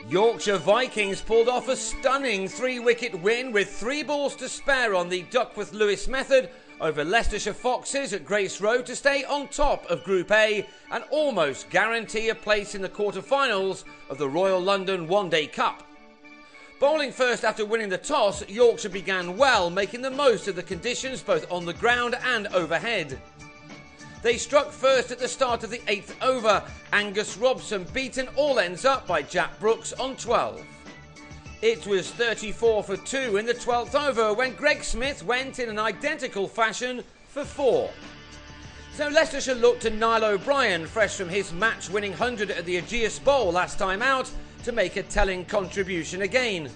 Yorkshire Vikings pulled off a stunning 3-wicket win with 3 balls to spare on the Duckworth-Lewis method over Leicestershire Foxes at Grace Road to stay on top of Group A and almost guarantee a place in the quarter-finals of the Royal London One Day Cup. Bowling first after winning the toss, Yorkshire began well, making the most of the conditions both on the ground and overhead. They struck first at the start of the 8th over, Angus Robson beaten all ends up by Jack Brooks on 12. It was 34 for 2 in the 12th over when Greg Smith went in an identical fashion for 4. So Leicestershire looked to Niall O'Brien, fresh from his match-winning 100 at the Ageas Bowl last time out, to make a telling contribution again.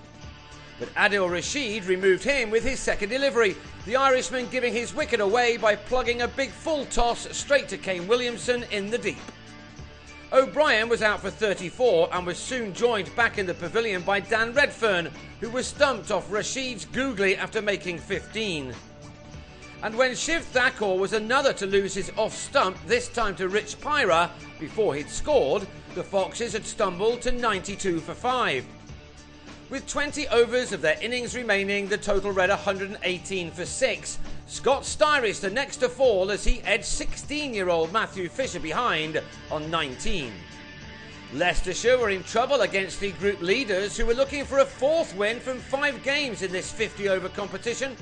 But Adil Rashid removed him with his second delivery, the Irishman giving his wicket away by plugging a big full toss straight to Kane Williamson in the deep. O'Brien was out for 34 and was soon joined back in the pavilion by Dan Redfern, who was stumped off Rashid's googly after making 15. And when Shiv Thakur was another to lose his off-stump, this time to Rich Pyra, before he'd scored, the Foxes had stumbled to 92 for 5. With 20 overs of their innings remaining, the total read 118 for 6. Scott Styris the next to fall as he edged 16-year-old Matthew Fisher behind on 19. Leicestershire were in trouble against the group leaders, who were looking for a 4th win from 5 games in this 50-over competition.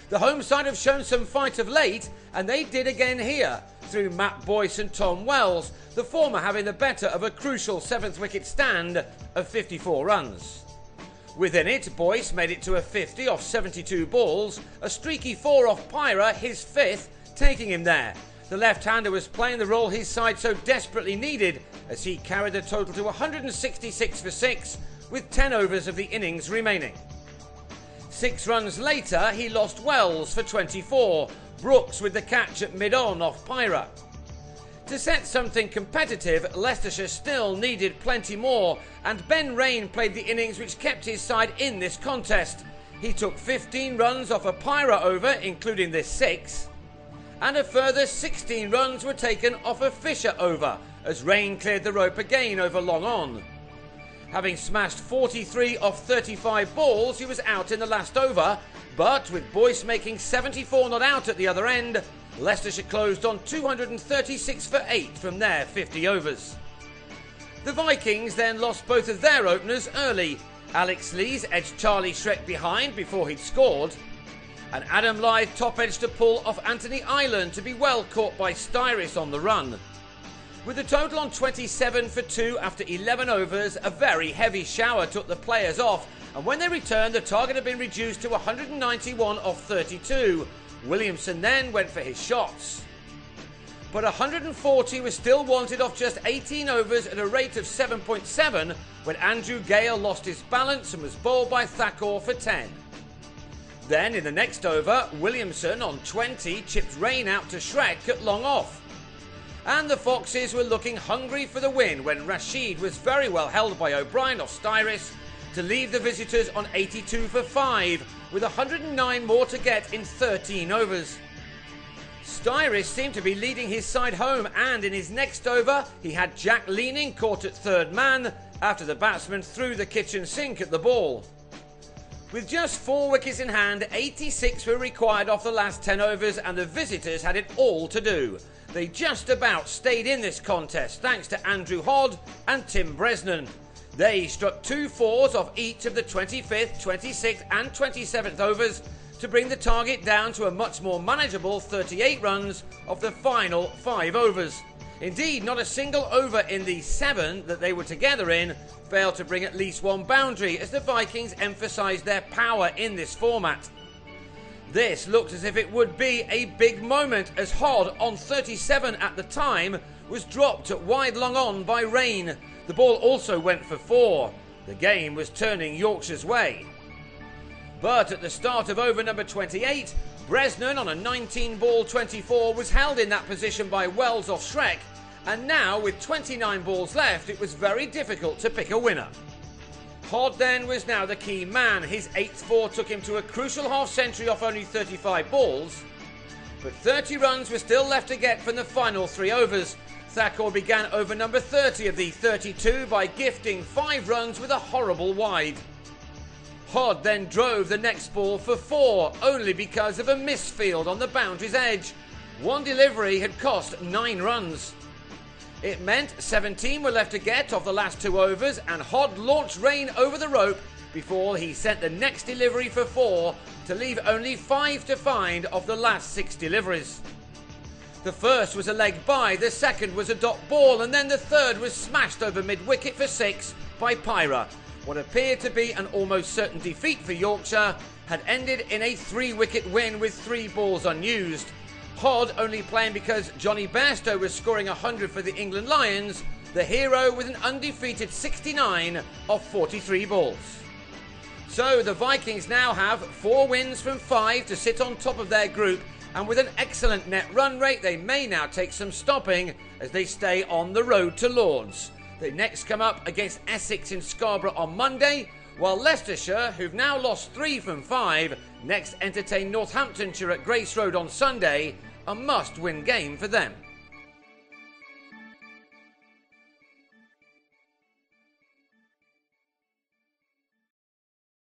The home side have shown some fight of late, and they did again here, through Matt Boyce and Tom Wells, the former having the better of a crucial 7th wicket stand of 54 runs. Within it, Boyce made it to a 50 off 72 balls, a streaky 4 off Pyra, his 5th, taking him there. The left-hander was playing the role his side so desperately needed, as he carried the total to 166 for 6, with 10 overs of the innings remaining. 6 runs later, he lost Wells for 24, Brooks with the catch at mid-on off Pyra. To set something competitive, Leicestershire still needed plenty more, and Ben Rain played the innings which kept his side in this contest. He took 15 runs off a Pyra over, including this 6, and a further 16 runs were taken off a Fisher over, as Rain cleared the rope again over long on. Having smashed 43 off 35 balls, he was out in the last over, but with Boyce making 74 not out at the other end, Leicestershire closed on 236 for 8 from their 50 overs. The Vikings then lost both of their openers early. Alex Lees edged Charlie Shrek behind before he'd scored, and Adam Lyth top-edged a pull off Anthony Ireland to be well caught by Styris on the run. With the total on 27 for 2 after 11 overs, a very heavy shower took the players off, and when they returned, the target had been reduced to 191 off 32. Williamson then went for his shots. But 140 was still wanted off just 18 overs at a rate of 7.7 when Andrew Gale lost his balance and was bowled by Thakur for 10. Then in the next over, Williamson on 20 chipped Rain out to Shrek at long off. And the Foxes were looking hungry for the win when Rashid was very well held by O'Brien off Styris to leave the visitors on 82 for 5, with 109 more to get in 13 overs. Styris seemed to be leading his side home, and in his next over he had Jack Leaning caught at 3rd man after the batsman threw the kitchen sink at the ball. With just 4 wickets in hand, 86 were required off the last 10 overs, and the visitors had it all to do. They just about stayed in this contest thanks to Andrew Hodd and Tim Bresnan. They struck 2 fours off each of the 25th, 26th and 27th overs to bring the target down to a much more manageable 38 runs of the final 5 overs. Indeed, not a single over in the 7 that they were together in failed to bring at least 1 boundary, as the Vikings emphasised their power in this format. This looked as if it would be a big moment, as Hodd, on 37 at the time, was dropped at wide long on by Rain. The ball also went for 4. The game was turning Yorkshire's way. But at the start of over number 28, Bresnan on a 19-ball 24 was held in that position by Wells off Shrek, and now with 29 balls left it was very difficult to pick a winner. Hodd then was now the key man. His 8th 4 took him to a crucial half-century off only 35 balls, but 30 runs were still left to get from the final 3 overs. Thacker began over number 30 of the 32 by gifting 5 runs with a horrible wide. Hod then drove the next ball for 4, only because of a misfield on the boundary's edge. One delivery had cost 9 runs. It meant 17 were left to get off the last 2 overs, and Hod launched Rain over the rope before he sent the next delivery for 4 to leave only 5 to find of the last 6 deliveries. The first was a leg by, the second was a dot ball, and then the third was smashed over mid-wicket for 6 by Pyra. What appeared to be an almost certain defeat for Yorkshire had ended in a 3-wicket win with 3 balls unused. Hod only playing because Johnny Bairstow was scoring 100 for the England Lions, the hero with an undefeated 69 off 43 balls. So the Vikings now have 4 wins from 5 to sit on top of their group, and with an excellent net run rate they may now take some stopping as they stay on the road to Lords. They next come up against Essex in Scarborough on Monday, while Leicestershire, who've now lost 3 from 5, next entertain Northamptonshire at Grace Road on Sunday, a must-win game for them.